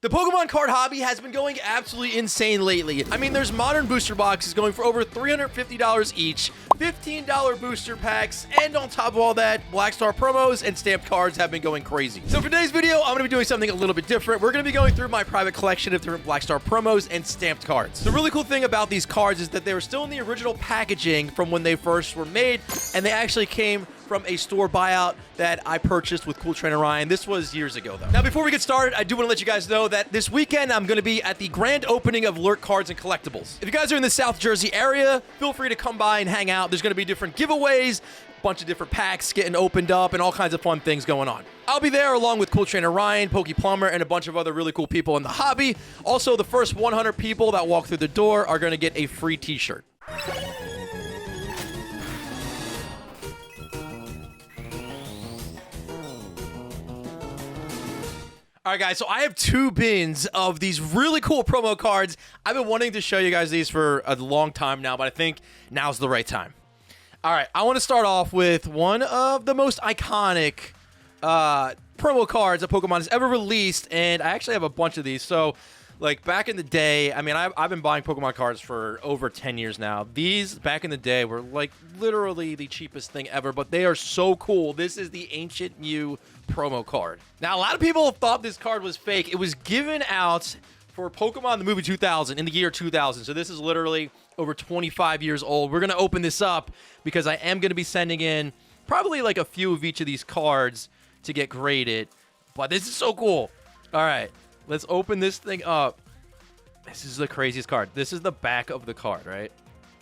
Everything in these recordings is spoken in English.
The Pokemon card hobby has been going absolutely insane lately. I mean, there's modern booster boxes going for over $350 each, $15 booster packs, and on top of all that, Black Star promos and stamped cards have been going crazy. So for today's video, I'm going to be doing something a little bit different. We're going to be going through my private collection of different Black Star promos and stamped cards. The really cool thing about these cards is that they were still in the original packaging from when they first were made, and they actually came from a store buyout that I purchased with Cool Trainer Ryan. This was years ago, though. Now, before we get started, I do want to let you guys know that this weekend I'm going to be at the grand opening of Lurk Cards and Collectibles. If you guys are in the South Jersey area, feel free to come by and hang out. There's going to be different giveaways, a bunch of different packs getting opened up, and all kinds of fun things going on. I'll be there along with Cool Trainer Ryan, Pokey Plumber, and a bunch of other really cool people in the hobby. Also, the first 100 people that walk through the door are going to get a free t-shirt. All right, guys, so I have two bins of these really cool promo cards. I've been wanting to show you guys these for a long time now, but I think now's the right time. All right, I want to start off with one of the most iconic promo cards that Pokemon has ever released, and I actually have a bunch of these. So, like, back in the day, I mean, I've been buying Pokemon cards for over 10 years now. These, back in the day, were, like, literally the cheapest thing ever, but they are so cool. This is the Ancient Mew promo card. Now, a lot of people thought this card was fake. It was given out for Pokemon the movie 2000, in the year 2000. So this is literally over 25 years old. We're going to open this up because I am going to be sending in probably like a few of each of these cards to get graded. But this is so cool. All right, let's open this thing up. This is the craziest card. This is the back of the card, right?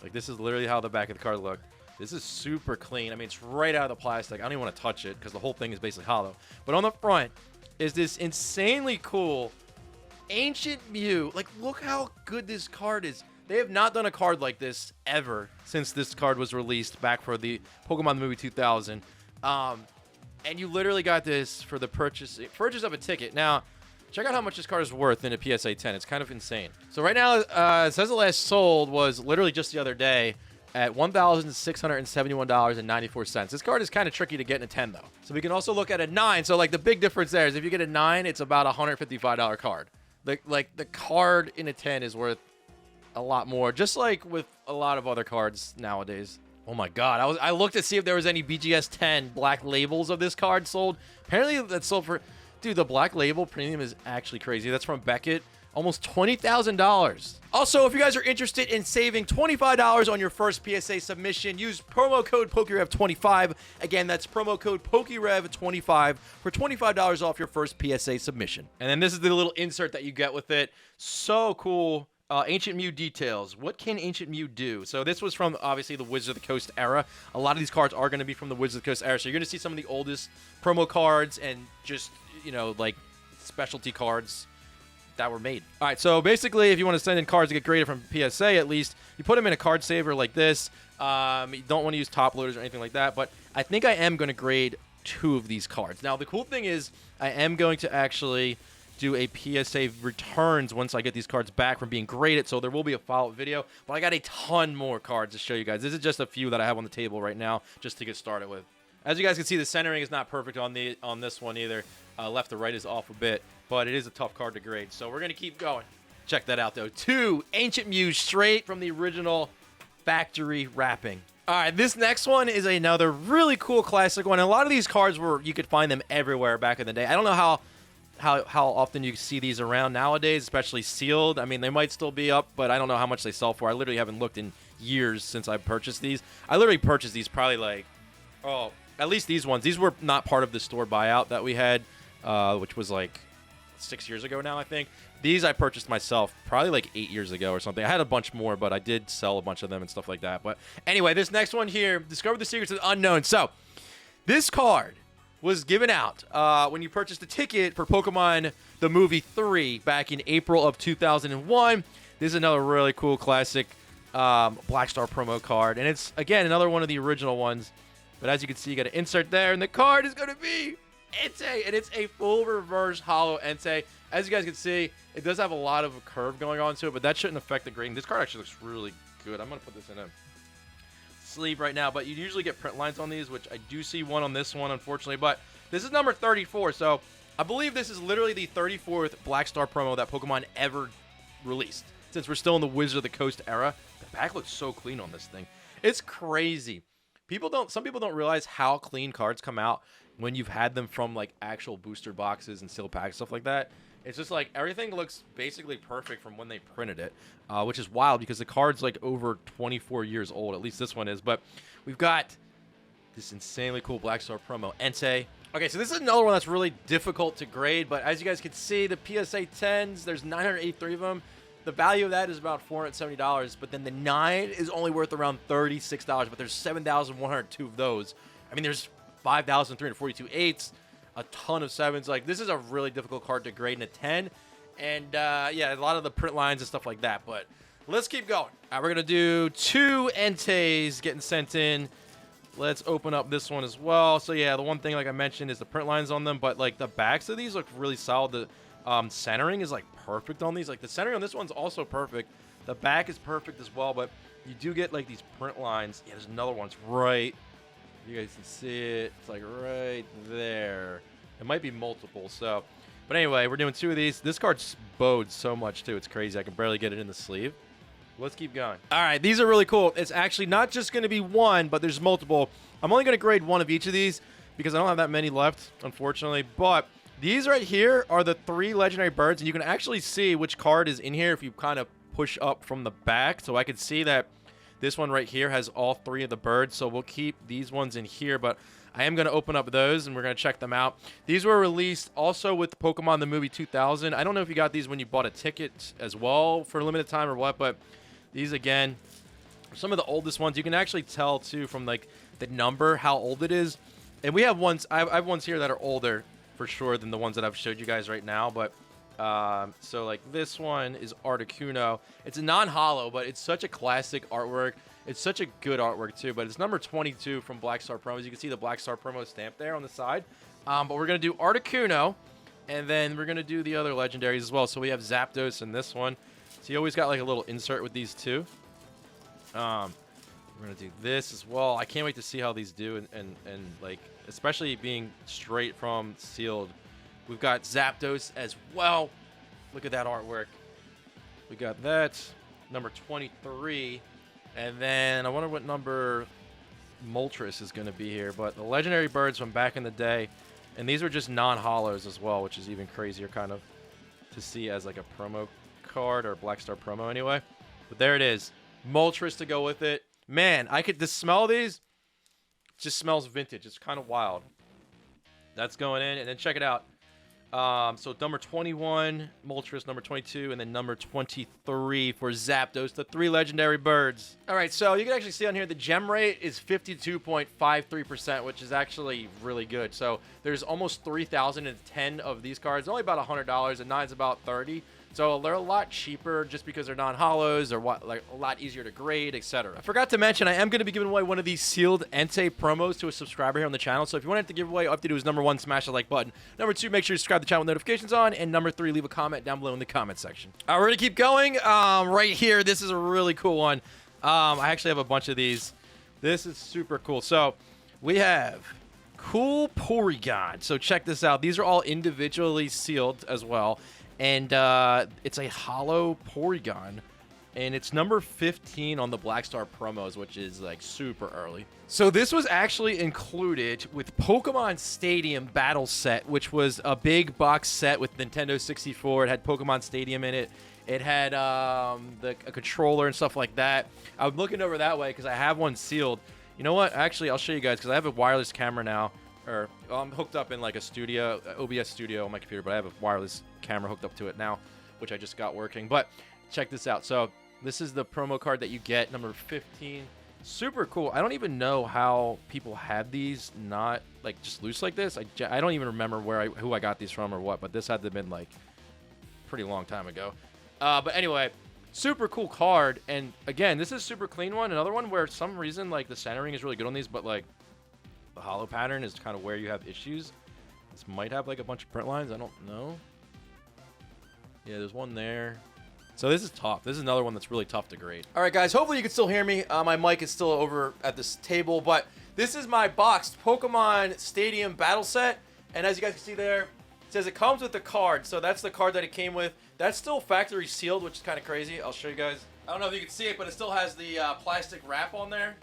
Like, this is literally how the back of the card looks. This is super clean. I mean, it's right out of the plastic. I don't even want to touch it because the whole thing is basically hollow. But on the front is this insanely cool Ancient Mew. Like, look how good this card is. They have not done a card like this ever since this card was released back for the Pokemon the movie 2000. And you literally got this for the purchase of a ticket. Now, check out how much this card is worth in a PSA 10. It's kind of insane. So right now, it says the last sold was literally just the other day at $1,671.94. This card is kind of tricky to get in a 10, though. So we can also look at a 9. So, like, the big difference there is if you get a 9, it's about a $155 card. Like, the card in a 10 is worth a lot more, just like with a lot of other cards nowadays. Oh, my God. I looked to see if there was any BGS 10 black labels of this card sold. Apparently, that's sold for... Dude, the black label premium is actually crazy. That's from Beckett. Almost $20,000. Also, if you guys are interested in saving $25 on your first PSA submission, use promo code PokeRev25. Again, that's promo code PokeRev25 for $25 off your first PSA submission. And then this is the little insert that you get with it. So cool. Ancient Mew details. What can Ancient Mew do? So this was from, obviously, the Wizard of the Coast era. A lot of these cards are going to be from the Wizard of the Coast era. So you're going to see some of the oldest promo cards and just, you know, like, specialty cards that were made. All right, so basically, if you want to send in cards to get graded from PSA, at least, you put them in a card saver like this. You don't want to use top loaders or anything like that, but I think I am going to grade 2 of these cards. Now, the cool thing is I am going to actually do a PSA returns once I get these cards back from being graded, so there will be a follow-up video, but I got a ton more cards to show you guys. This is just a few that I have on the table right now just to get started with. As you guys can see, the centering is not perfect on this one either. Left to right is off a bit, but it is a tough card to grade. So we're going to keep going. Check that out, though. 2 Ancient Mew straight from the original factory wrapping. All right, this next one is another really cool classic one. And a lot of these cards you could find them everywhere back in the day. I don't know how often you see these around nowadays, especially sealed. I mean, they might still be up, but I don't know how much they sell for. I literally haven't looked in years since I purchased these. I literally purchased these probably like, at least these ones. These were not part of the store buyout that we had, which was like 6 years ago now, I think. These I purchased myself probably like 8 years ago or something. I had a bunch more, but I did sell a bunch of them and stuff like that. But anyway, this next one here, Discover the Secrets of the Unknown. So this card was given out when you purchased a ticket for Pokemon the Movie 3 back in April of 2001. This is another really cool classic Black Star promo card. And it's, again, another one of the original ones. But as you can see, you got to insert there, and the card is going to be Entei, and it's a full reverse hollow Entei. As you guys can see, it does have a lot of curve going on to it, but that shouldn't affect the grading. This card actually looks really good. I'm going to put this in a sleeve right now, but you usually get print lines on these, which I do see one on this one, unfortunately. But this is number 34, so I believe this is literally the 34th Black Star promo that Pokemon ever released. Since we're still in the Wizard of the Coast era, the back looks so clean on this thing. It's crazy. Some people don't realize how clean cards come out when you've had them from like actual booster boxes and sealed packs, stuff like that. It's just like everything looks basically perfect from when they printed it, which is wild because the card's like over 24 years old. At least this one is. But we've got this insanely cool Black Star promo, Entei. Okay, so this is another one that's really difficult to grade, but as you guys can see, the PSA 10s, there's 983 of them. The value of that is about $470, but then the 9 is only worth around $36, but there's 7,102 of those. I mean, there's 5,342 8s, a ton of 7s. Like, this is a really difficult card to grade in a 10, and yeah, a lot of the print lines and stuff like that, but let's keep going. All right, we're going to do 2 Enteis getting sent in. Let's open up this one as well. So yeah, the one thing like I mentioned is the print lines on them, but like the backs of these look really solid. The centering is like perfect on these. Like the centering on this one's also perfect. The back is perfect as well, but you do get like these print lines. Yeah, there's another one. It's right. You guys can see it. It's like right there. It might be multiple. So, but anyway, we're doing 2 of these. This card bodes so much too. It's crazy. I can barely get it in the sleeve. Let's keep going. All right, these are really cool. It's actually not just going to be one, but there's multiple. I'm only going to grade one of each of these because I don't have that many left, unfortunately. But these right here are the 3 legendary birds, and you can actually see which card is in here if you kind of push up from the back. So I can see that this one right here has all 3 of the birds, so we'll keep these ones in here. But I am going to open up those, and we're going to check them out. These were released also with Pokemon the Movie 2000. I don't know if you got these when you bought a ticket as well for a limited time or what, but these, again, are some of the oldest ones. You can actually tell, too, from, like, the number, how old it is. And we have ones, I have ones here that are older, for sure, than the ones that I've showed you guys right now. But, so, like, this one is Articuno. It's a non-holo, but it's such a classic artwork. It's such a good artwork, too. But it's number 22 from Black Star Promos. You can see the Black Star Promo stamp there on the side. But we're going to do Articuno, and then we're going to do the other legendaries as well. So we have Zapdos in this one. So you always got like a little insert with these 2. We're gonna do this as well. I can't wait to see how these do, and like especially being straight from sealed. We've got Zapdos as well. Look at that artwork. We got that number 23, and then I wonder what number Moltres is gonna be here. But the legendary birds from back in the day, and these are just non-holos as well, which is even crazier kind of to see as like a promo card or Black Star promo anyway. But there it is. Moltres to go with it. Man, the smell of these just smells vintage. It's kind of wild. That's going in, and then check it out. So number 21, Moltres, number 22, and then number 23 for Zapdos, the 3 legendary birds. All right, so you can actually see on here the gem rate is 52.53%, which is actually really good. So there's almost 3,010 of these cards, only about $100, and 9's about 30. So they're a lot cheaper just because they're non-holos or like a lot easier to grade, etc. I forgot to mention I am going to be giving away one of these sealed Entei promos to a subscriber here on the channel. So if you want to give away, all you have to do is number 1, smash the like button. Number 2, make sure you subscribe to the channel with notifications on. And number 3, leave a comment down below in the comment section. All right, we're going to keep going. Right here, this is a really cool one. I actually have a bunch of these. This is super cool. So we have cool Porygon. So check this out. These are all individually sealed as well. And it's a holo Porygon, and it's number 15 on the Black Star promos, which is like super early. So this was actually included with Pokemon Stadium Battle Set, which was a big box set with Nintendo 64. It had Pokemon Stadium in it. It had a controller and stuff like that. I'm looking over that way because I have one sealed. You know what? Actually, I'll show you guys because I have a wireless camera now. Or I'm hooked up in like a studio, OBS studio on my computer, but I have a wireless camera hooked up to it now, which I just got working. But check this out. So this is the promo card that you get, number 15. Super cool. I don't even know how people had these not like just loose like this. I don't even remember who I got these from or what, but this had to have been like pretty long time ago. But anyway, super cool card. And again, this is super clean one. Another one where for some reason like the centering is really good on these, but like the holo pattern is kind of where you have issues. This might have like a bunch of print lines. I don't know. Yeah, there's one there. So this is tough. This is another one that's really tough to grade. All right, guys. Hopefully you can still hear me. My mic is still over at this table, but this is my boxed Pokemon Stadium Battle Set. And as you guys can see there, it says it comes with the card. So that's the card that it came with. That's still factory sealed, which is kind of crazy. I'll show you guys. I don't know if you can see it, but it still has the plastic wrap on there,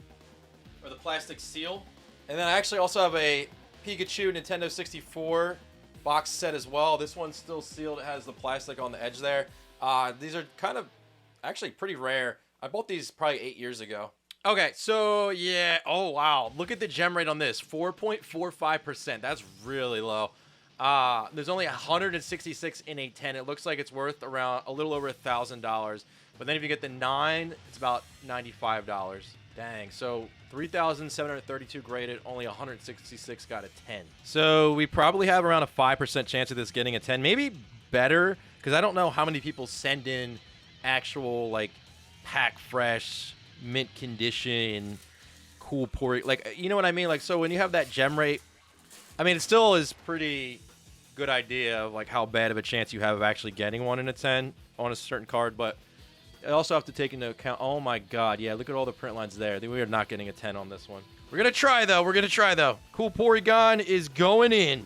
or the plastic seal. And then I actually also have a Pikachu Nintendo 64 box set as well. This one's still sealed. It has the plastic on the edge there. These are kind of actually pretty rare. I bought these probably 8 years ago. Okay, so yeah. Oh, wow. Look at the gem rate on this. 4.45%. That's really low. There's only 166 in a 10. It looks like it's worth around a little over $1,000. But then if you get the 9, it's about $95. Dang. So 3,732 graded, only 166 got a 10. So we probably have around a 5% chance of this getting a 10. Maybe better, because I don't know how many people send in actual, like, pack fresh, mint condition, cool like, you know what I mean? Like, so when you have that gem rate, I mean, it still is pretty good idea of, like, how bad of a chance you have of actually getting one in a 10 on a certain card, but I also have to take into account, oh my god, yeah, look at all the print lines there. We are not getting a 10 on this one. We're going to try, though. Cool Porygon is going in.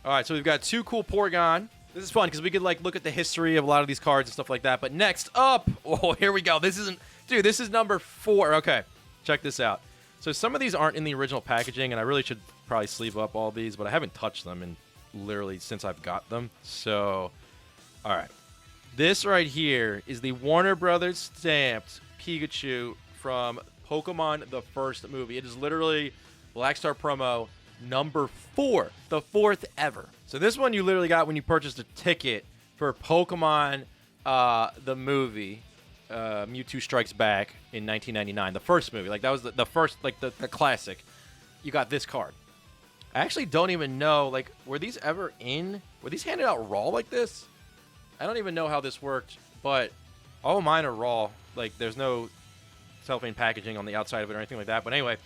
All right, so we've got 2 cool Porygon. This is fun because we could, like, look at the history of a lot of these cards and stuff like that. But next up, oh, here we go. This is number 4. Okay, check this out. So some of these aren't in the original packaging, and I really should probably sleeve up all these, but I haven't touched them in literally since I've got them. So, all right. This right here is the Warner Brothers stamped Pikachu from Pokemon the first movie. It is literally Black Star promo number 4, the 4th ever. So this one you literally got when you purchased a ticket for Pokemon the movie, Mewtwo Strikes Back in 1999, the first movie. Like, that was the first, like, the classic. You got this card. I actually don't even know, like, were these handed out raw like this? I don't even know how this worked, but all mine are raw. Like, there's no cellophane packaging on the outside of it or anything like that. But anyway,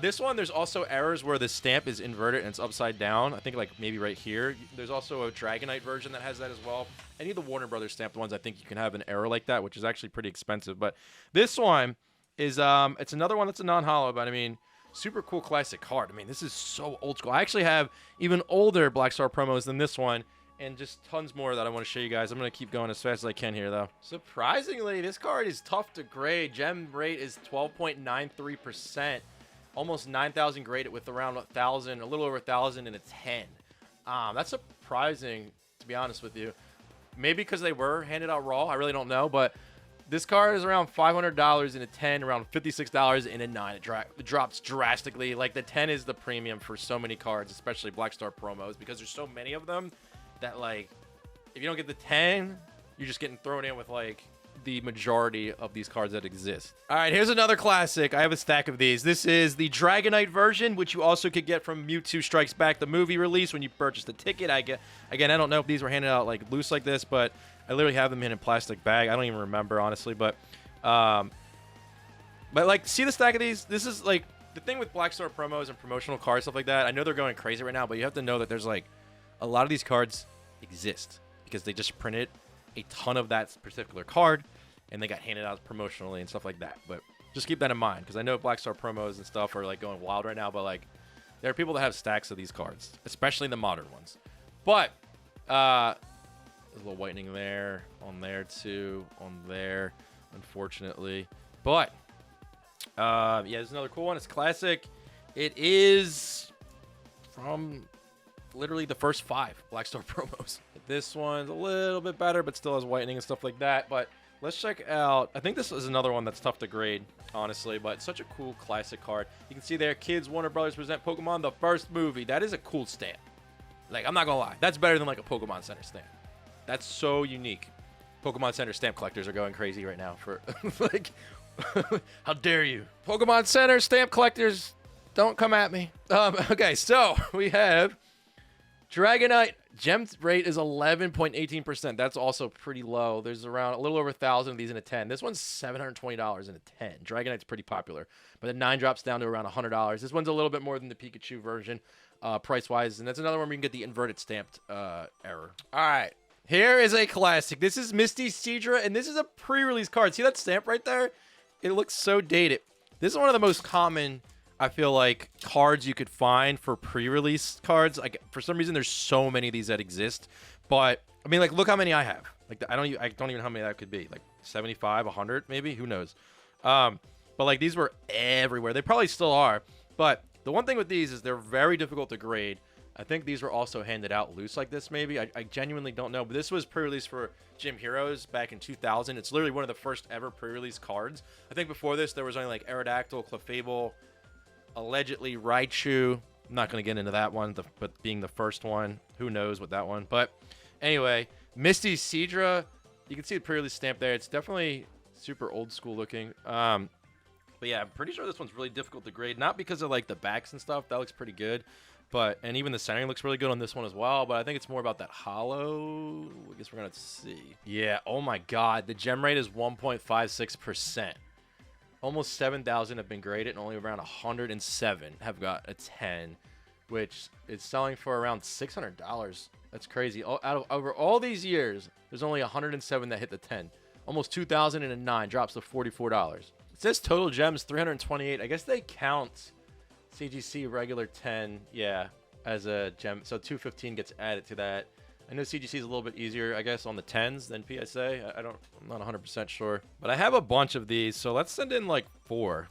this one, there's also errors where the stamp is inverted and it's upside down. I think, like, maybe right here. There's also a Dragonite version that has that as well. Any of the Warner Brothers stamped ones, I think you can have an error like that, which is actually pretty expensive. But this one is, it's another one that's a non-holo, but I mean, super cool classic card. I mean, this is so old school. I actually have even older Black Star promos than this one, and just tons more that I want to show you guys. I'm going to keep going as fast as I can here, though. Surprisingly, this card is tough to grade. Gem rate is 12.93%. Almost 9,000 graded with around 1,000, a little over 1,000 in a 10. That's surprising, to be honest with you. Maybe because they were handed out raw. I really don't know. But this card is around $500 in a 10, around $56 in a 9. It drops drastically. Like, the 10 is the premium for so many cards, especially Black Star promos, because there's so many of them that, like, if you don't get the 10, you're just getting thrown in with, like, the majority of these cards that exist. All right, here's another classic. I have a stack of these. This is the Dragonite version, which you also could get from Mewtwo Strikes Back, the movie release, when you purchased the ticket. Again, I don't know if these were handed out, like, loose like this, but I literally have them in a plastic bag. I don't even remember, honestly, but like, see the stack of these? This is, like, the thing with Black Star promos and promotional cards, stuff like that. I know they're going crazy right now, but you have to know that there's, like, a lot of these cards exist because they just printed a ton of that particular card and they got handed out promotionally and stuff like that. But just keep that in mind, because I know Black Star promos and stuff are, like, going wild right now, but, like, there are people that have stacks of these cards, especially the modern ones. But there's a little whitening there, on there too, on there, unfortunately. But yeah, there's another cool one. It's classic. It is from literally the first 5 Black Star promos. This one's a little bit better, but still has whitening and stuff like that. But let's check out, I think this is another one that's tough to grade, honestly, but such a cool classic card. You can see there, Kids Warner Brothers present Pokemon the first movie. That is a cool stamp. Like, I'm not gonna lie, that's better than, like, a Pokemon Center stamp. That's so unique. Pokemon Center stamp collectors are going crazy right now for, like, how dare you? Pokemon Center stamp collectors, don't come at me. Okay, so we have Dragonite. Gem rate is 11.18%. That's also pretty low. There's around a little over 1,000 of these in a 10. This one's $720 in a 10. Dragonite's pretty popular, but the 9 drops down to around $100. This one's a little bit more than the Pikachu version, price-wise, and that's another one where you can get the inverted stamped error. All right, here is a classic. This is Misty Seadra, and this is a pre-release card. See that stamp right there? It looks so dated. This is one of the most common I feel like cards you could find for pre-release cards, like for some reason there's so many of these that exist, but I mean, like, look how many I have. Like, I don't even know how many that could be. Like 75, 100 maybe, who knows. But like, these were everywhere. They probably still are, but the one thing with these is they're very difficult to grade. I think these were also handed out loose like this, maybe. I genuinely don't know. But this was pre-released for Gym Heroes back in 2000. It's literally one of the first ever pre-release cards. I think before this, there was only like Aerodactyl, Clefable, allegedly Raichu. I'm not going to get into that one, but being the first one, who knows what that one. But anyway, Misty Seadra, you can see the pre-release stamp there. It's definitely super old school looking. But yeah, I'm pretty sure this one's really difficult to grade. Not because of like the backs and stuff. That looks pretty good. And even the centering looks really good on this one as well. But I think it's more about that hollow. I guess we're going to see. Yeah, oh my God. The gem rate is 1.56%. Almost 7,000 have been graded, and only around 107 have got a 10, which is selling for around $600. That's crazy. Over all these years, there's only 107 that hit the 10. Almost 2,009 drops to $44. It says total gems 328. I guess they count CGC regular 10, yeah, as a gem. So 215 gets added to that. I know CGC is a little bit easier, I guess, on the 10s than PSA. I'm not 100% sure. But I have a bunch of these, so let's send in like 4.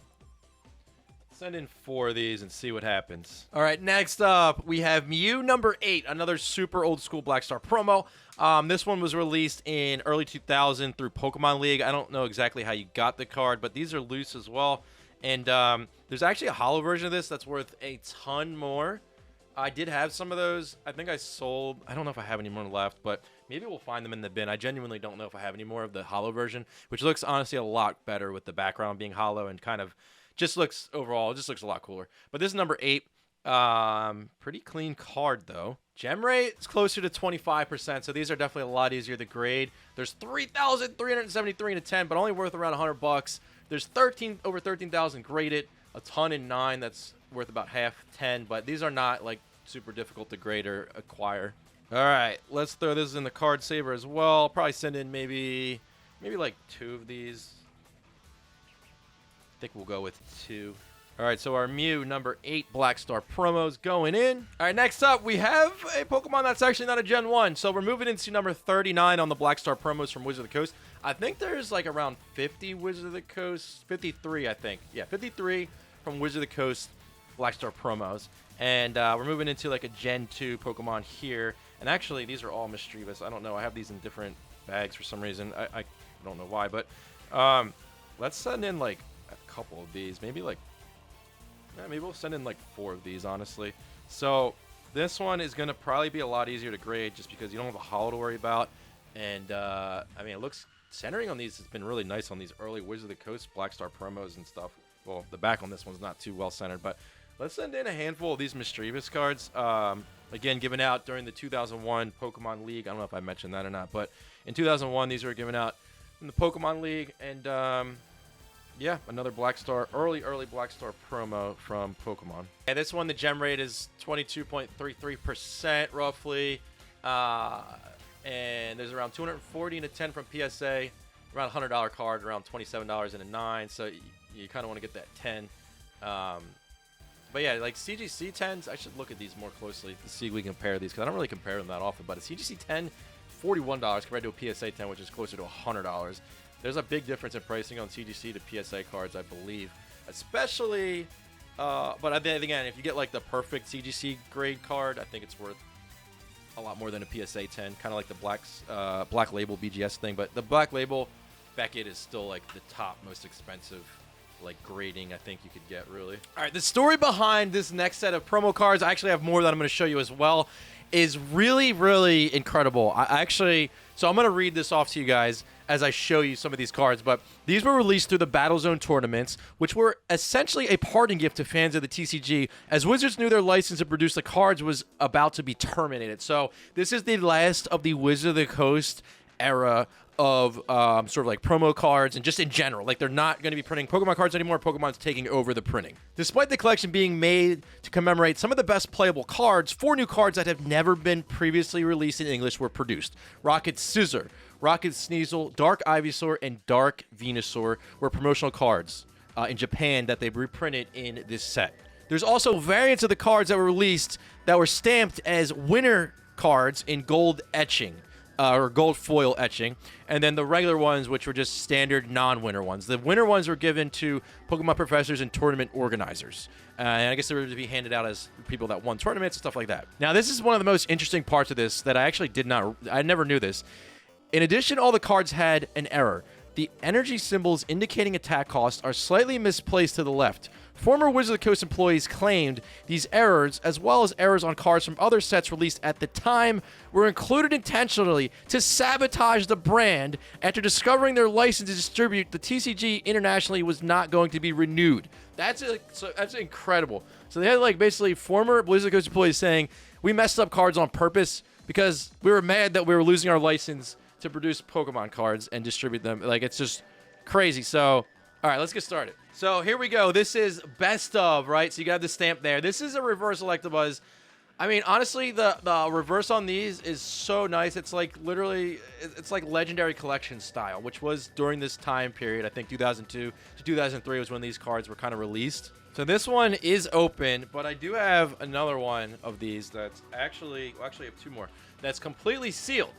Send in 4 of these and see what happens. All right, next up, we have Mew number 8, another super old school Black Star promo. This one was released in early 2000 through Pokemon League. I don't know exactly how you got the card, but these are loose as well. And there's actually a hollow version of this that's worth a ton more. I did have some of those. I think I sold. I don't know if I have any more left, but maybe we'll find them in the bin. I genuinely don't know if I have any more of the hollow version, which looks honestly a lot better with the background being hollow and kind of just looks overall, it just looks a lot cooler. But this is number 8. Pretty clean card though. Gem rate is closer to 25%, so these are definitely a lot easier to grade. There's 3,373 in a 10, but only worth around $100. There's over 13,000 graded, a ton in 9 that's worth about half 10, but these are not like super difficult to grade or acquire. All right, let's throw this in the card saver as well. Probably send in maybe like 2 of these. I think we'll go with 2. All right, so our Mew number 8 Black Star promos going in. All right, next up, we have a Pokemon that's actually not a Gen 1. So we're moving into number 39 on the Black Star promos from Wizard of the Coast. I think there's like around 50 Wizard of the Coast, 53, I think. Yeah, 53 from Wizard of the Coast Black Star promos. And we're moving into like a Gen 2 Pokemon here. And actually, these are all misdreavus. I don't know. I have these in different bags for some reason. I don't know why, but let's send in like a couple of these. Maybe we'll send in like 4 of these, honestly. So this one is going to probably be a lot easier to grade just because you don't have a hollow to worry about. And, I mean, it looks... Centering on these has been really nice on these early Wizard of the Coast Black Star promos and stuff. Well, the back on this one's not too well centered, but let's send in a handful of these misdreavus cards. Again, given out during the 2001 Pokemon League. I don't know if I mentioned that or not, but in 2001, these were given out in the Pokemon League. And, yeah, another Black Star, early Black Star promo from Pokemon. And this one, the gem rate is 22.33% roughly. And there's around 240 in a 10 from PSA, around $100 card, around $27 in a 9. So you kind of want to get that 10. But yeah, like CGC 10s, I should look at these more closely to see if we can compare these because I don't really compare them that often. But a CGC 10, $41 compared to a PSA 10, which is closer to $100. There's a big difference in pricing on CGC to PSA cards, I believe. Especially, but again, if you get like the perfect CGC grade card, I think it's worth a lot more than a PSA 10, kind of like the Black Label BGS thing. But the Black Label Beckett is still like the top most expensive like grading I think you could get, really. All right, the story behind this next set of promo cards, I actually have more that I'm going to show you as well, is really, really incredible. So I'm going to read this off to you guys as I show you some of these cards, but these were released through the Battle Zone tournaments, which were essentially a parting gift to fans of the TCG, as Wizards knew their license to produce the cards was about to be terminated. So this is the last of the Wizard of the Coast era of sort of like promo cards and just in general. Like, they're not going to be printing Pokemon cards anymore. Pokemon's taking over the printing. Despite the collection being made to commemorate some of the best playable cards, 4 new cards that have never been previously released in English were produced. Rocket Scizor, Rocket Sneasel, Dark Ivysaur, and Dark Venusaur were promotional cards. in Japan that they've reprinted in this set. There's also variants of the cards that were released that were stamped as winner cards in gold etching. Or gold foil etching, and then the regular ones, which were just standard non-winner ones. The winner ones were given to Pokemon professors and tournament organizers, and I guess they were to be handed out as people that won tournaments and stuff like that. Now, this is one of the most interesting parts of this that I actually I never knew this. In addition, all the cards had an error. The energy symbols indicating attack cost are slightly misplaced to the left. Former Wizard of the Coast employees claimed these errors, as well as errors on cards from other sets released at the time, were included intentionally to sabotage the brand. After discovering their license to distribute, the TCG internationally was not going to be renewed. That's incredible. So they had like basically former Wizard of the Coast employees saying, we messed up cards on purpose because we were mad that we were losing our license to produce Pokemon cards and distribute them. Like, it's just crazy. So, all right, let's get started. So here we go. This is best of, right? So you got the stamp there. This is a reverse Electabuzz. I mean, honestly, the reverse on these is so nice. It's like literally, it's like legendary collection style, which was during this time period. I think 2002 to 2003 was when these cards were kind of released. So this one is open, but I do have another one of these that's actually, well, actually I have two more, that's completely sealed.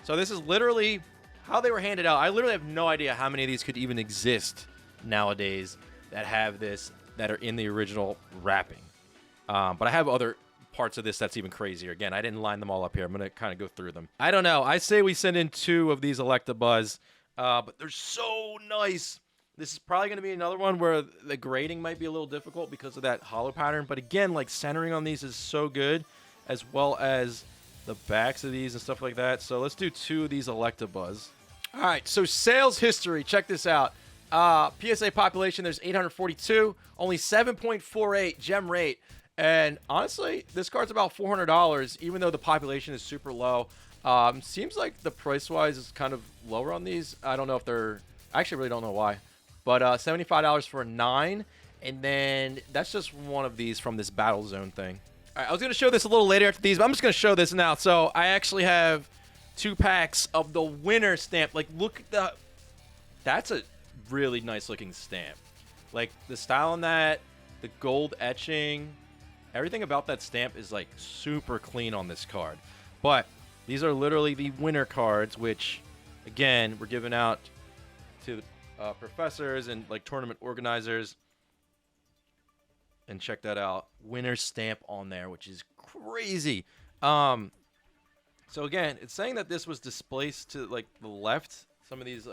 So this is literally how they were handed out. I literally have no idea how many of these could even exist nowadays that have this, that are in the original wrapping. But I have other parts of this that's even crazier. Again, I didn't line them all up here. I'm going to kind of go through them. I don't know. I say we send in 2 of these Electabuzz, but they're so nice. This is probably going to be another one where the grading might be a little difficult because of that hollow pattern. But again, like centering on these is so good, as well as the backs of these and stuff like that. So let's do 2 of these Electabuzz. All right, so sales history. Check this out. PSA population, there's 842, only 7.48 gem rate. And honestly, this card's about $400, even though the population is super low. Seems like the price-wise is kind of lower on these. I don't know if they're... I actually really don't know why. But $75 for a 9. And then that's just one of these from this Battle Zone thing. All right, I was going to show this a little later after these, but I'm just going to show this now. So I actually have 2 packs of the winner stamp. Like, look at the... That's a really nice-looking stamp. Like, the style on that, the gold etching, everything about that stamp is, like, super clean on this card. But these are literally the winner cards, which, again, we're giving out to professors and, like, tournament organizers. And check that out. Winner stamp on there, which is crazy. So again, it's saying that this was displaced to like the left, some of these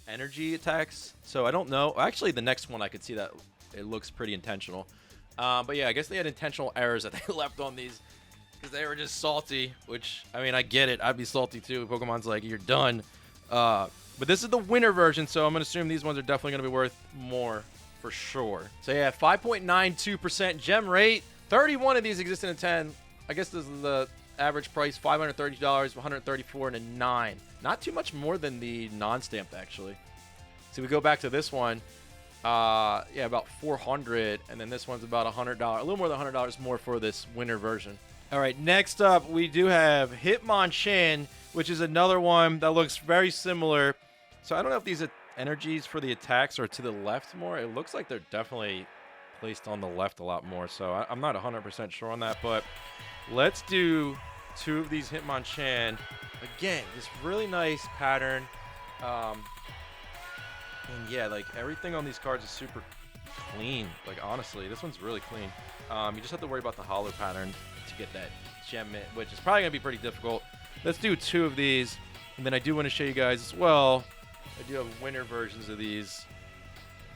energy attacks. So I don't know. Actually, the next one I could see that it looks pretty intentional. But yeah, I guess they had intentional errors that they left on these because they were just salty, which, I mean, I get it. I'd be salty too. Pokemon's like, you're done. But this is the winner version, so I'm going to assume these ones are definitely going to be worth more. For sure. So yeah, 5.92% gem rate. 31 of these exist in a 10. I guess this is the average price, $530, $134 and a 9. Not too much more than the non-stamped, actually. So we go back to this one. Yeah, about 400, and then this one's about $100. A little more than $100 more for this winter version. All right, next up, we do have Hitmonchan, which is another one that looks very similar. So I don't know if these are energies for the attacks are to the left more. It looks like they're definitely placed on the left a lot more, so I'm not 100% sure on that, but let's do 2 of these Hitmonchan. Again, this really nice pattern, and yeah, like everything on these cards is super clean. Like, honestly, this one's really clean. You just have to worry about the hollow pattern to get that gem, which is probably gonna be pretty difficult. Let's do 2 of these, and then I do want to show you guys as well. I do have winner versions of these.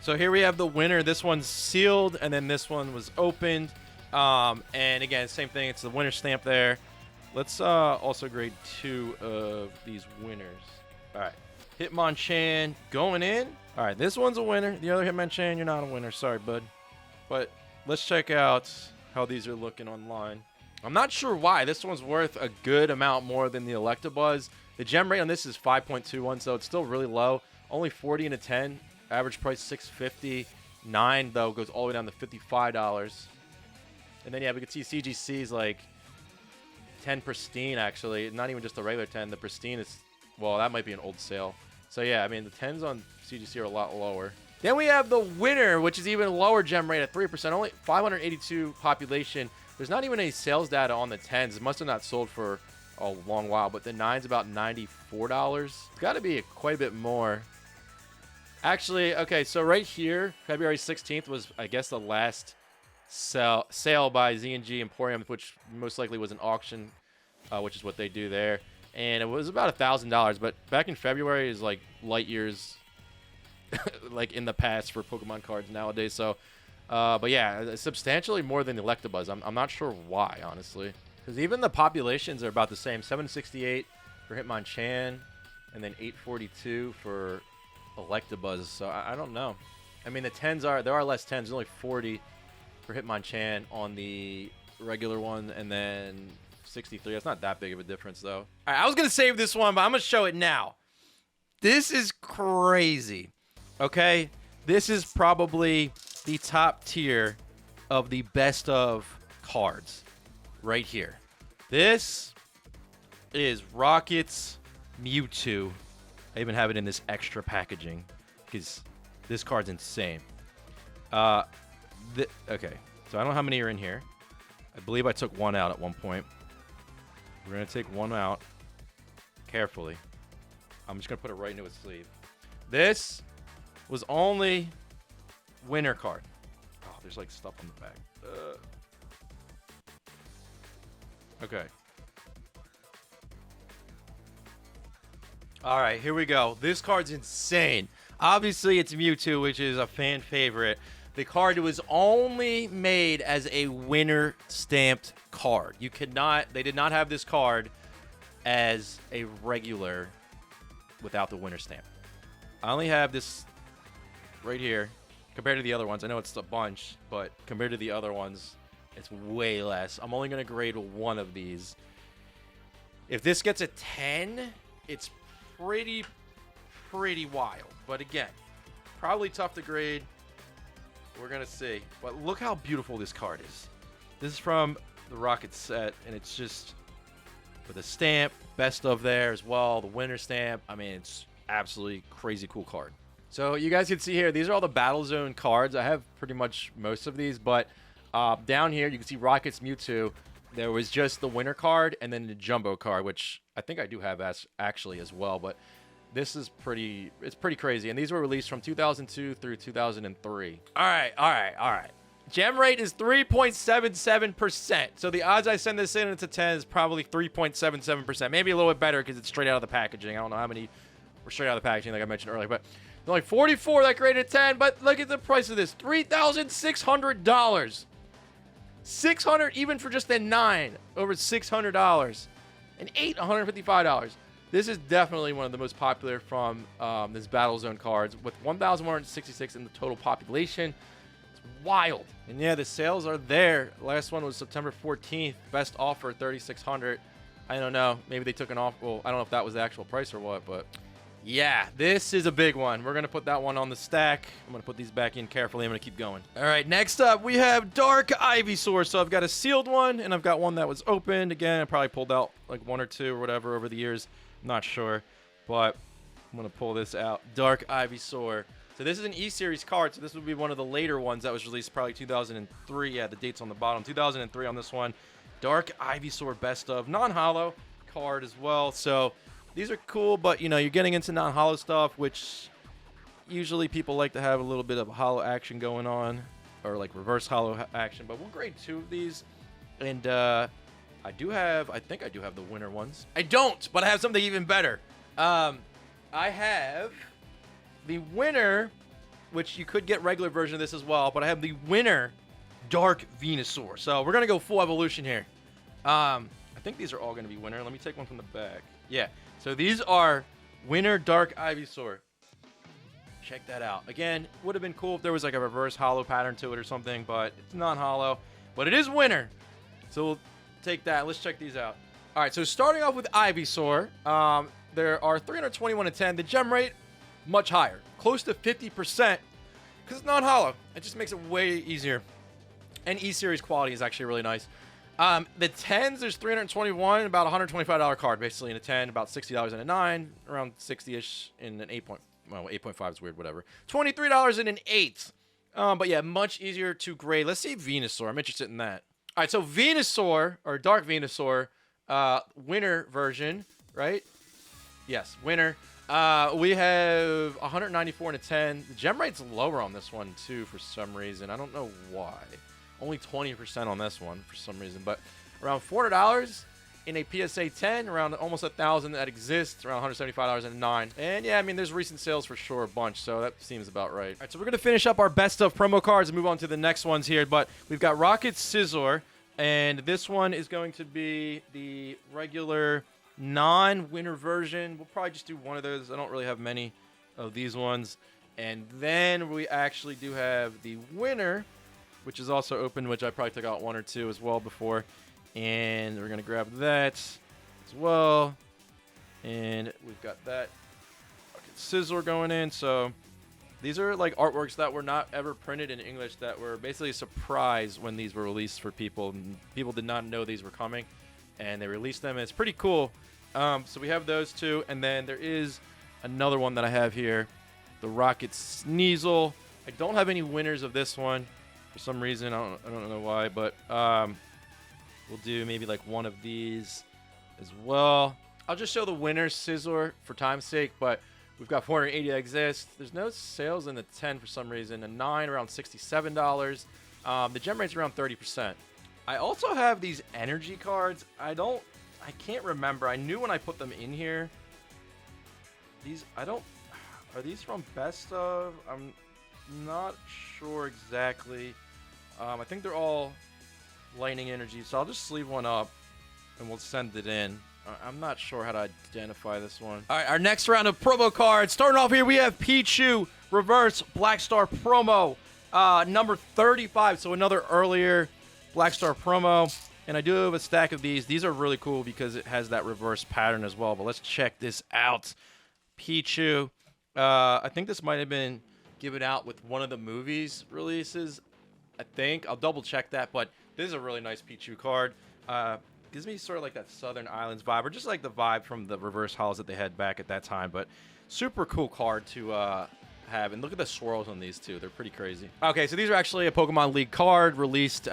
So here we have the winner. This one's sealed, and then this one was opened. And again, same thing. It's the winner stamp there. Let's also grade 2 of these winners. All right. Hitmonchan going in. All right, this one's a winner. The other Hitmonchan, you're not a winner. Sorry, bud. But let's check out how these are looking online. I'm not sure why. This one's worth a good amount more than the Electabuzz. The gem rate on this is 5.21, so it's still really low. Only 40 and a 10. Average price $6.50. 9 though goes all the way down to $55. And then yeah, we can see CGC's like 10 pristine actually. Not even just the regular 10. The pristine is, well, that might be an old sale. So yeah, I mean the 10s on CGC are a lot lower. Then we have the winner, which is even lower gem rate at 3%, only 582 population. There's not even any sales data on the 10s. It must have not sold for a long while, but the 9's about $94. It's got to be quite a bit more. Actually, okay, so right here, February 16th was, I guess, the last sale by Z&G Emporium, which most likely was an auction, which is what they do there. And it was about $1,000, but back in February is like light years like in the past for Pokemon cards nowadays. So, but yeah, substantially more than the Electabuzz. I'm not sure why, honestly. Because even the populations are about the same. 768 for Hitmonchan, and then 842 for Electabuzz. So I don't know. I mean, the 10s there are less 10s. There's only 40 for Hitmonchan on the regular one, and then 63. That's not that big of a difference, though. All right, I was going to save this one, but I'm going to show it now. This is crazy. Okay? This is probably the top tier of the best of cards right here. This is Rocket's Mewtwo. I even have it in this extra packaging because this card's insane. Okay, so I don't know how many are in here. I believe I took one out at one point. We're going to take one out carefully. I'm just going to put it right into its sleeve. This was only winner card. Oh, there's like stuff on the back. Okay. All right, here we go. This card's insane. Obviously, it's Mewtwo, which is a fan favorite. The card was only made as a winner stamped card. They did not have this card as a regular without the winner stamp. I only have this right here compared to the other ones. I know it's a bunch, but compared to the other ones, it's way less. I'm only going to grade one of these. If this gets a 10, it's pretty wild. But again, probably tough to grade. We're going to see. But look how beautiful this card is. This is from the Rocket set, and it's just with a stamp, best of there as well, the winner stamp. I mean, it's absolutely crazy cool card. So you guys can see here, these are all the Battle Zone cards. I have pretty much most of these, but down here you can see Rocket's Mewtwo. There was just the winner card and then the jumbo card, which I think I do have actually as well, but this is pretty crazy. And these were released from 2002 through 2003. All right. Gem rate is 3.77%. So the odds I send this in into 10 is probably 3.77%. Maybe a little bit better because it's straight out of the packaging. I don't know how many were straight out of the packaging like I mentioned earlier, but there's only 44 that graded 10. But look at the price of this, $3,600. $600 even for just a 9, over $600, and 8 $155. This is definitely one of the most popular from this Battle Zone cards with 1,166 in the total population. It's wild. And yeah, the sales are there. Last one was September 14th. Best offer $3,600. I don't know. Maybe they took an off. Well, I don't know if that was the actual price or what, but yeah, this is a big one. We're going to put that one on the stack. I'm going to put these back in carefully. I'm going to keep going. All right, next up, we have Dark Ivysaur. So I've got a sealed one, and I've got one that was opened. Again, I probably pulled out like one or two or whatever over the years. I'm not sure, but I'm going to pull this out. Dark Ivysaur. So this is an E-Series card, so this would be one of the later ones that was released probably 2003. Yeah, the date's on the bottom. 2003 on this one. Dark Ivysaur best of. Non-holo card as well, so these are cool, but, you know, you're getting into non-holo stuff, which usually people like to have a little bit of holo action going on, or like reverse holo action, but we'll grade 2 of these. And I think I do have the winner ones. I don't, but I have something even better. I have the winner, which you could get regular version of this as well, but I have the winner Dark Venusaur. So we're going to go full evolution here. I think these are all going to be winner. Let me take one from the back. Yeah. So these are winner Dark Ivysaur. Check that out. Again, would have been cool if there was like a reverse holo pattern to it or something, but it's non-holo. But it is winner. So we'll take that. Let's check these out. All right, so starting off with Ivysaur, there are 321 to 10. The gem rate, much higher. Close to 50% because it's non-holo. It just makes it way easier. And E-Series quality is actually really nice. The 10s, there's 321, about $125 card, basically in a 10, about $60 in a 9, around 60-ish in an well, 8.5 is weird, whatever. $23.08. But yeah, much easier to grade. Let's see Venusaur. I'm interested in that. All right, so Venusaur, or Dark Venusaur, winter version, right? Yes, winter. We have 194 and a 10. The gem rate's lower on this one, too, for some reason. I don't know why. Only 20% on this one for some reason. But around $400 in a PSA 10, around almost 1,000 that exists, around $175 and a 9. And yeah, I mean, there's recent sales for sure, a bunch, so that seems about right. All right, so we're going to finish up our best of promo cards and move on to the next ones here. But we've got Rocket Scizor, and this one is going to be the regular non-winter version. We'll probably just do one of those. I don't really have many of these ones. And then we actually do have the winter, which is also open, which I probably took out one or two as well before. And we're going to grab that as well. And we've got that Scizor going in. So these are like artworks that were not ever printed in English, that were basically a surprise when these were released for people. And people did not know these were coming, and they released them. And it's pretty cool. So we have those two. And then there is another one that I have here, the Rocket Sneasel. I don't have any winners of this one for some reason. I don't know why, but we'll do maybe like one of these as well. I'll just show the winner Scizor for time's sake, but we've got 480 that exist. There's no sales in the 10 for some reason. A 9 around $67. The gem rate's around 30%. I also have these energy cards. I can't remember. I knew when I put them in here. Are these from best of? I'm not sure exactly. I think they're all lightning energy, so I'll just sleeve one up and we'll send it in. I'm not sure how to identify this one. All right, our next round of promo cards. Starting off here, we have Pichu Reverse Black Star promo, number 35. So another earlier Black Star promo. And I do have a stack of these. These are really cool because it has that reverse pattern as well. But let's check this out. Pichu. I think this might have been given out with one of the movies releases. I think. I'll double check that. But this is a really nice Pichu card. Gives me sort of like that Southern Islands vibe, or just like the vibe from the reverse holos that they had back at that time. But super cool card to have. And look at the swirls on these two. They're pretty crazy. Okay, so these are actually a Pokemon League card released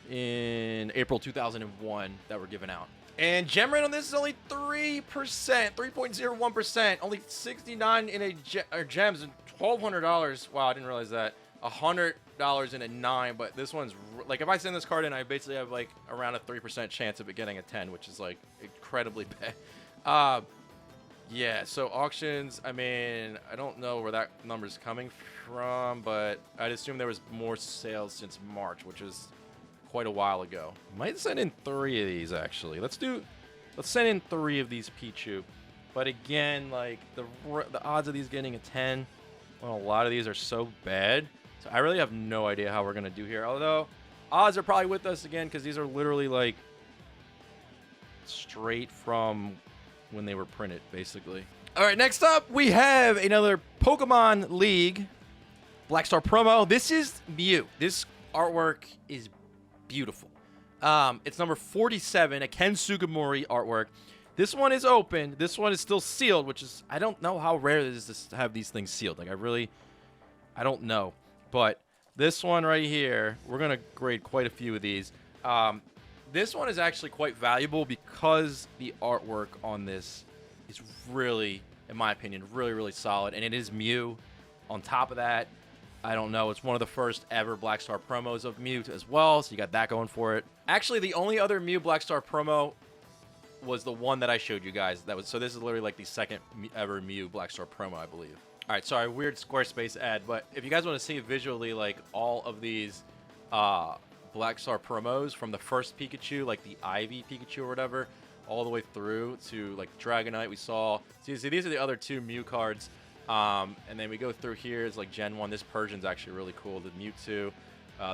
in April 2001 that were given out. And gem rate on this is only 3%, 3.01%. Only 69 in a gems and $1,200. Wow, I didn't realize that. $100 in a 9, but this one's like, if I send this card in, I basically have like around a 3% chance of it getting a 10, which is like incredibly bad. Yeah, so auctions, I mean, I don't know where that number's coming from, but I'd assume there was more sales since March, which is quite a while ago. Might send in 3 of these actually. Let's send in 3 of these Pichu. But again, like the odds of these getting a 10, well, a lot of these are so bad. So I really have no idea how we're gonna do here. Although odds are probably with us again, because these are literally like straight from when they were printed, basically. All right, next up we have another Pokemon League Black Star promo. This is Mew. This artwork is beautiful. It's number 47, a Ken Sugimori artwork. This one is open. This one is still sealed, which is, I don't know how rare it is to have these things sealed. Like, I don't know. But this one right here, we're going to grade quite a few of these. This one is actually quite valuable because the artwork on this is really, in my opinion, really, really solid. And it is Mew. On top of that, I don't know, it's one of the first ever Black Star promos of Mew as well, so you got that going for it. Actually, the only other Mew Black Star promo was the one that I showed you guys. So this is literally like the second ever Mew Black Star promo, I believe. All right, sorry, weird Squarespace ad, but if you guys want to see visually like all of these Black Star promos from the first Pikachu, like the Ivy Pikachu or whatever, all the way through to like Dragonite we saw. See, these are the other 2 Mew cards. And then we go through here. It's like Gen 1. This Persian's actually really cool. The Mewtwo.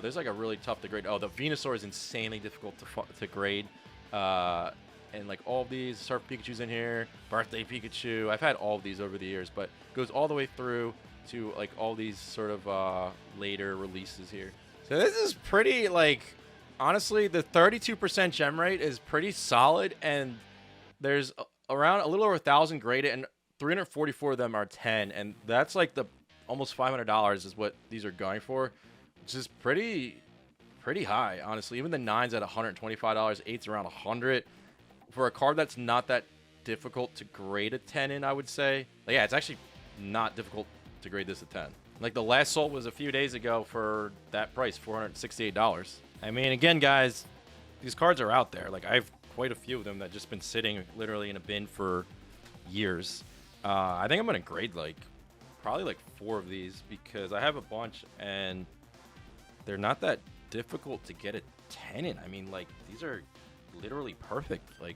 There's like a really tough to grade. Oh, the Venusaur is insanely difficult to grade. And like all of these, Surf Pikachu's in here. Birthday Pikachu. I've had all of these over the years, but it goes all the way through to like all these sort of later releases here. So this is pretty, like, honestly, the 32% gem rate is pretty solid, and there's around a little over 1,000 graded, and 344 of them are 10, and that's like the almost $500 is what these are going for, which is pretty high, honestly. Even the 9's at $125, 8's around 100 for a card that's not that difficult to grade a 10 in, I would say. Like, yeah, it's actually not difficult to grade this a 10. Like, the last sold was a few days ago for that price, $468. I mean, again, guys, these cards are out there. Like, I have quite a few of them that just been sitting literally in a bin for years. I think I'm going to grade, like, probably, like, 4 of these because I have a bunch, and they're not that difficult to get a 10 in. I mean, like, these are literally perfect. Like,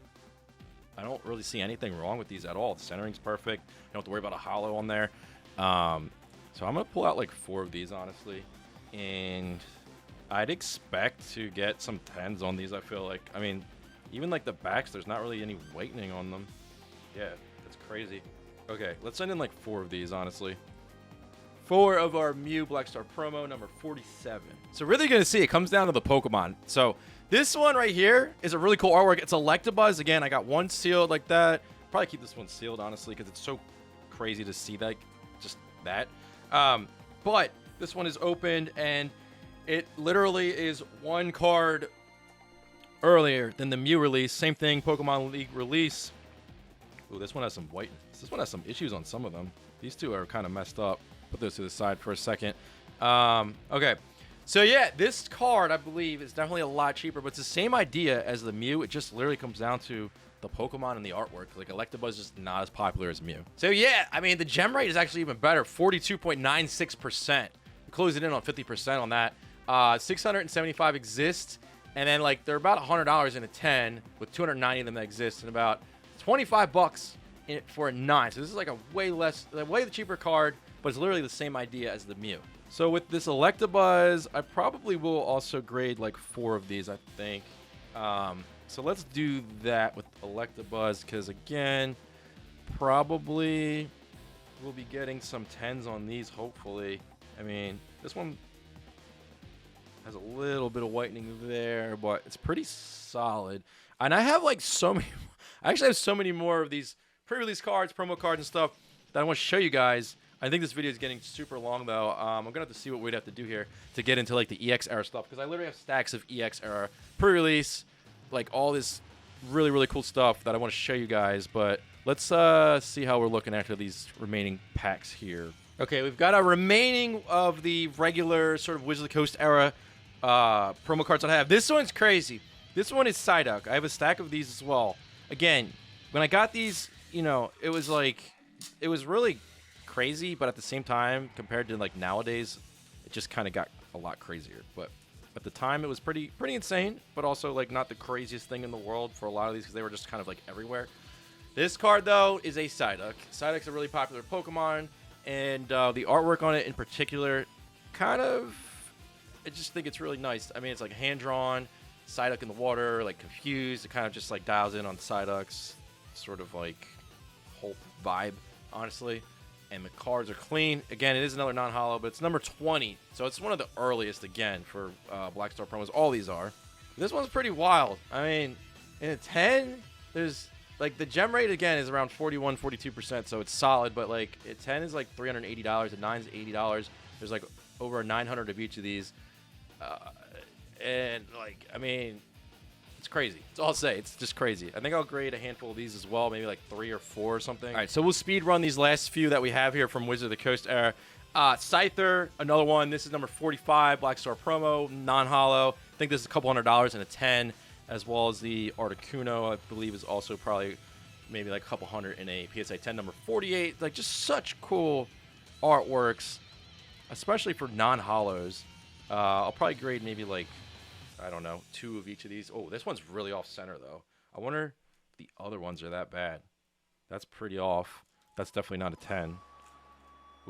I don't really see anything wrong with these at all. The centering's perfect. You don't have to worry about a hollow on there. So I'm going to pull out, like, 4 of these, honestly. And I'd expect to get some 10s on these, I feel like. I mean, even, like, the backs, there's not really any whitening on them. Yeah, that's crazy. Okay, let's send in, like, 4 of these, honestly. 4 of our Mew Black Star promo, number 47. So really going to see, it comes down to the Pokemon. So this one right here is a really cool artwork. It's Electabuzz. Again, I got one sealed like that. Probably keep this one sealed, honestly, because it's so crazy to see that, just that. But this one is opened, and it literally is one card earlier than the Mew release. Same thing, Pokemon League release. Ooh, this one has some white. This one has some issues on some of them. These two are kind of messed up. Put those to the side for a second. Okay. So, yeah, this card, I believe, is definitely a lot cheaper, but it's the same idea as the Mew. It just literally comes down to the Pokemon and the artwork. Like, Electabuzz is just not as popular as Mew. So, yeah, I mean, the gem rate is actually even better, 42.96%. Closing in on 50% on that. 675 exist, and then, like, they're about $100 in a 10, with 290 of them that exist, and about $25 for a 9. So, this is like a way cheaper card, but it's literally the same idea as the Mew. So with this Electabuzz, I probably will also grade like 4 of these, I think. So let's do that with Electabuzz, because again, probably we'll be getting some 10s on these, hopefully. I mean, this one has a little bit of whitening there, but it's pretty solid. And I have like so many, I actually have so many more of these pre-release cards, promo cards and stuff that I want to show you guys. I think this video is getting super long, though. I'm going to have to see what we'd have to do here to get into, like, the EX era stuff. Because I literally have stacks of EX era pre-release, like, all this really, really cool stuff that I want to show you guys. But let's see how we're looking after these remaining packs here. Okay, we've got our remaining of the regular sort of Wizard of the Coast era promo cards that I have. This one's crazy. This one is Psyduck. I have a stack of these as well. Again, when I got these, you know, it was really crazy, but at the same time, compared to like nowadays, it just kind of got a lot crazier. But at the time, it was pretty insane, but also like not the craziest thing in the world for a lot of these because they were just kind of like everywhere. This card though is a Psyduck. Psyduck's a really popular Pokemon, and the artwork on it in particular, I just think it's really nice. I mean, it's like hand drawn, Psyduck in the water, like confused. It kind of just like dials in on Psyduck's sort of like whole vibe, honestly. And the cards are clean. Again, it is another non-holo, but it's number 20. So it's one of the earliest, again, for Black Star promos. All these are. This one's pretty wild. I mean, in a 10, there's, like, the gem rate, again, is around 41, 42%, so it's solid. But, like, a 10 is, like, $380. A 9 is $80. There's, like, over 900 of each of these. And, like, I mean, it's crazy. That's all I'll say. It's just crazy. I think I'll grade a handful of these as well, maybe like 3 or 4 or something. All right, so we'll speed run these last few that we have here from Wizard of the Coast era. Scyther, another one. This is number 45, Black Star promo, non-holo. I think this is a couple $100 in a 10, as well as the Articuno, I believe, is also probably maybe like a couple $100 in a PSA 10, number 48. Like, just such cool artworks, especially for non-holos. I'll probably grade maybe like, I don't know, 2 of each of these. Oh, this one's really off center, though. I wonder if the other ones are that bad. That's pretty off. That's definitely not a 10.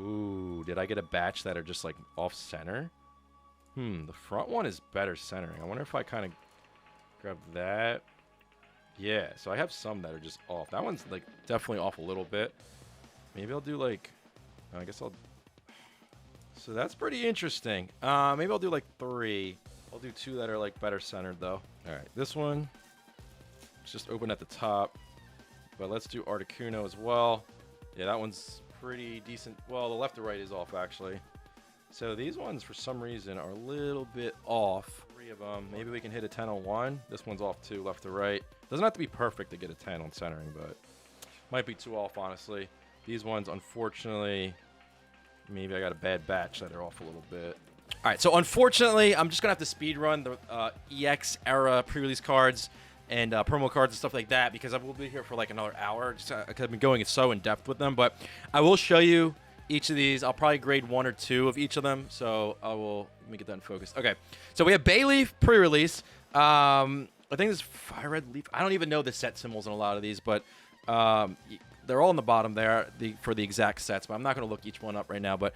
Ooh, did I get a batch that are just, like, off center? The front one is better centering. I wonder if I kind of grab that. Yeah, so I have some that are just off. That one's, like, definitely off a little bit. Maybe I'll do, like, I guess I'll... So that's pretty interesting. Maybe I'll do, like, 3. I'll do 2 that are like better centered though. All right, this one, it's just open at the top, but let's do Articuno as well. Yeah, that one's pretty decent. Well, the left to right is off, actually. So these ones, for some reason, are a little bit off. 3 of them. Maybe we can hit a 10 on one. This one's off too, left to right. Doesn't have to be perfect to get a 10 on centering, but might be too off, honestly. These ones, unfortunately, maybe I got a bad batch that are off a little bit. All right, so unfortunately, I'm just going to have to speed run the EX era pre-release cards and promo cards and stuff like that because I will be here for like another hour. Just, I've been going so in-depth with them, but I will show you each of these. I'll probably grade 1 or 2 of each of them, so I will let me get that in focus. Okay, so we have Bayleaf pre-release. I think this is Fire Red Leaf. I don't even know the set symbols in a lot of these, but they're all on the bottom there for the exact sets, but I'm not going to look each one up right now. But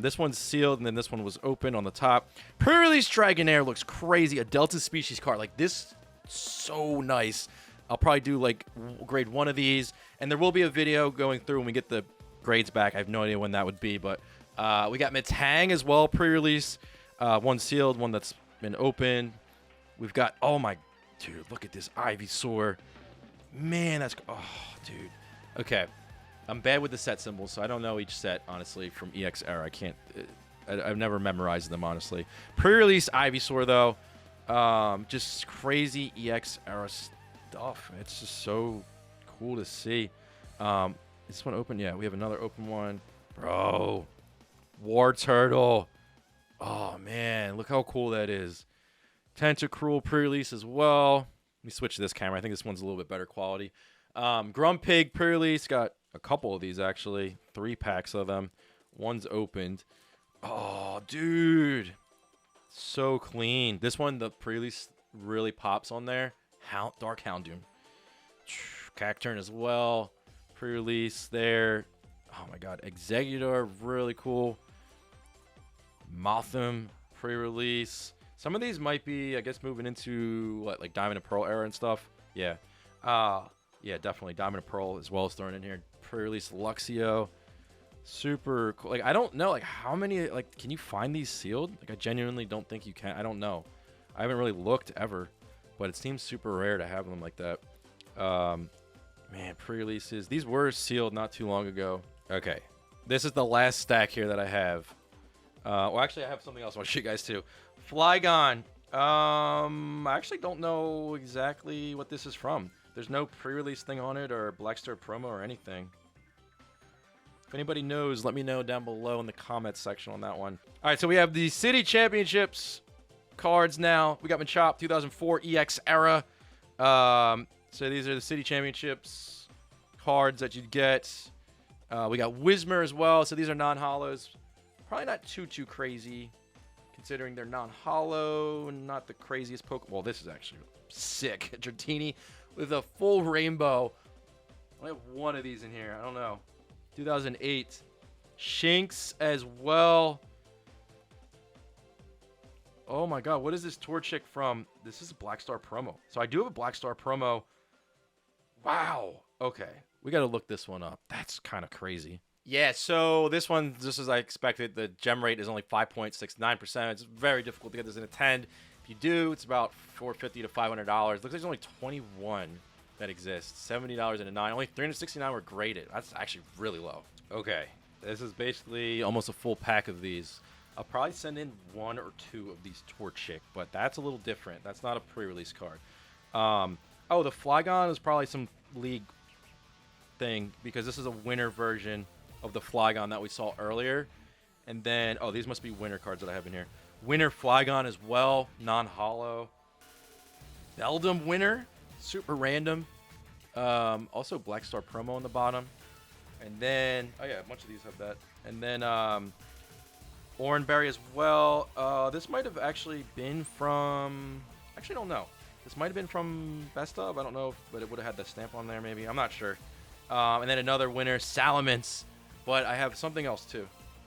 this one's sealed, and then this one was open on the top. Pre-release Dragonair looks crazy. A Delta species card. Like, this, so nice. I'll probably do, like, grade 1 of these, and there will be a video going through when we get the grades back. I have no idea when that would be, but we got Metang as well, pre-release. One sealed, one that's been open. We've got, oh my, dude, look at this Ivysaur. Man, that's, oh, dude. Okay, I'm bad with the set symbols, so I don't know each set, honestly, from EX era. I can't, I've never memorized them, honestly. Pre-release Ivysaur, though, just crazy EX era stuff. It's just so cool to see. Is this one open? Yeah, we have another open one. Bro, War Turtle. Oh, man, look how cool that is. Tentacruel pre-release as well. Let me switch to this camera. I think this one's a little bit better quality. Grumpig pre-release. Got a couple of these, actually. 3 packs of them. One's opened. Oh, dude. So clean. This one, the pre-release really pops on there. Dark Houndoom. Cacturn as well. Pre-release there. Oh, my God. Exeggutor, really cool. Mothim pre-release. Some of these might be, I guess, moving into what, like Diamond and Pearl era and stuff. Yeah. Yeah, definitely Diamond and Pearl as well as thrown in here. Pre-release Luxio. Super cool. Like, I don't know, like, how many, like, can you find these sealed? Like, I genuinely don't think you can. I don't know. I haven't really looked ever, but it seems super rare to have them like that. Man, pre-releases. These were sealed not too long ago. Okay. This is the last stack here that I have. Well, actually, I have something else I want to show you guys, too. Flygon. I actually don't know exactly what this is from. There's no pre-release thing on it or Blackstar promo or anything. If anybody knows, let me know down below in the comments section on that one. All right, so we have the City Championships cards now. We got Machop 2004 EX era. So these are the City Championships cards that you'd get. We got Whismur as well. So these are non-hollows. Probably not too crazy, considering they're non-hollow. Not the craziest Pokemon. Well, this is actually sick. Dratini with a full rainbow. I have one of these in here. I don't know. 2008. Shinx as well. Oh my God, what is this Torchic from? This is a Blackstar promo. So I do have a Blackstar promo. Wow. Okay. We got to look this one up. That's kind of crazy. Yeah, so this one, just as I expected, the gem rate is only 5.69%. It's very difficult to get this in a 10. If you do, it's about $450 to $500. Looks like there's only 21 that exist. $70 in a 9. Only 369 were graded. That's actually really low. Okay, this is basically almost a full pack of these. I'll probably send in 1 or 2 of these Torchic, but that's a little different. That's not a pre-release card. Oh, the Flygon is probably some league thing because this is a winter version of the Flygon that we saw earlier. And then, oh, these must be winter cards that I have in here. Winter Flygon as well, non-hollow. Beldum Winter, super random. Also Blackstar promo on the bottom. And then, oh yeah, a bunch of these have that. And then Oranberry as well. This might have actually been from, actually I don't know. This might have been from Best of, I don't know, but it would have had the stamp on there maybe. I'm not sure. And then another winner, Salamence. But I have something else too.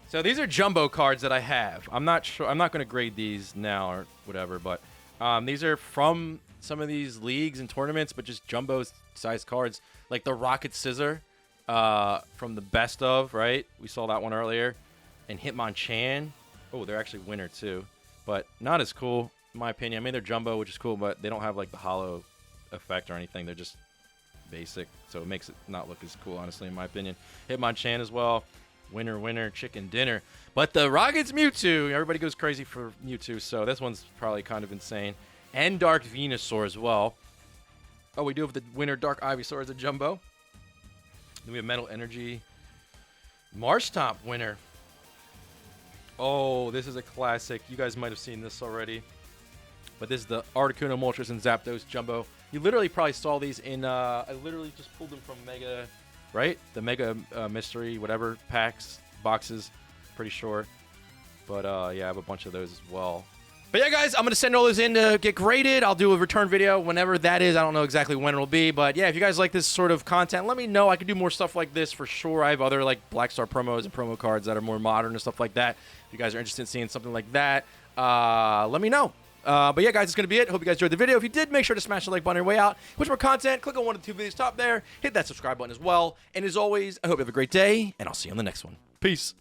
So these are jumbo cards that I have. I'm not sure. I'm not going to grade these now or whatever, but these are from some of these leagues and tournaments, but just jumbo size cards, like the Rocket Scizor from the Best of, right? We saw that one earlier. And Hitmonchan. Oh, they're actually winner too, but not as cool in my opinion. I mean, they're jumbo, which is cool, but they don't have like the hollow effect or anything. They're just basic, so it makes it not look as cool, honestly, in my opinion. Hitmonchan as well. Winner, winner, chicken dinner. But the Rocket's Mewtwo, everybody goes crazy for Mewtwo, so this one's probably kind of insane. And Dark Venusaur as well. Oh, we do have the winner Dark Ivysaur as a jumbo. Then we have Metal Energy. Marshtomp winner. Oh, this is a classic. You guys might have seen this already. But this is the Articuno, Moltres, and Zapdos jumbo. You literally probably saw these in, I literally just pulled them from Mega, right? The Mega Mystery, whatever, packs, boxes, pretty sure. But, yeah, I have a bunch of those as well. But, yeah, guys, I'm going to send all those in to get graded. I'll do a return video whenever that is. I don't know exactly when it'll be. But, yeah, if you guys like this sort of content, let me know. I could do more stuff like this for sure. I have other, like, Black Star promos and promo cards that are more modern and stuff like that. If you guys are interested in seeing something like that, let me know. But yeah, guys, that's going to be it. Hope you guys enjoyed the video. If you did, make sure to smash the like button on your way out. Wish more content, click on one of the 2 videos top there. Hit that subscribe button as well. And as always, I hope you have a great day, and I'll see you on the next one. Peace.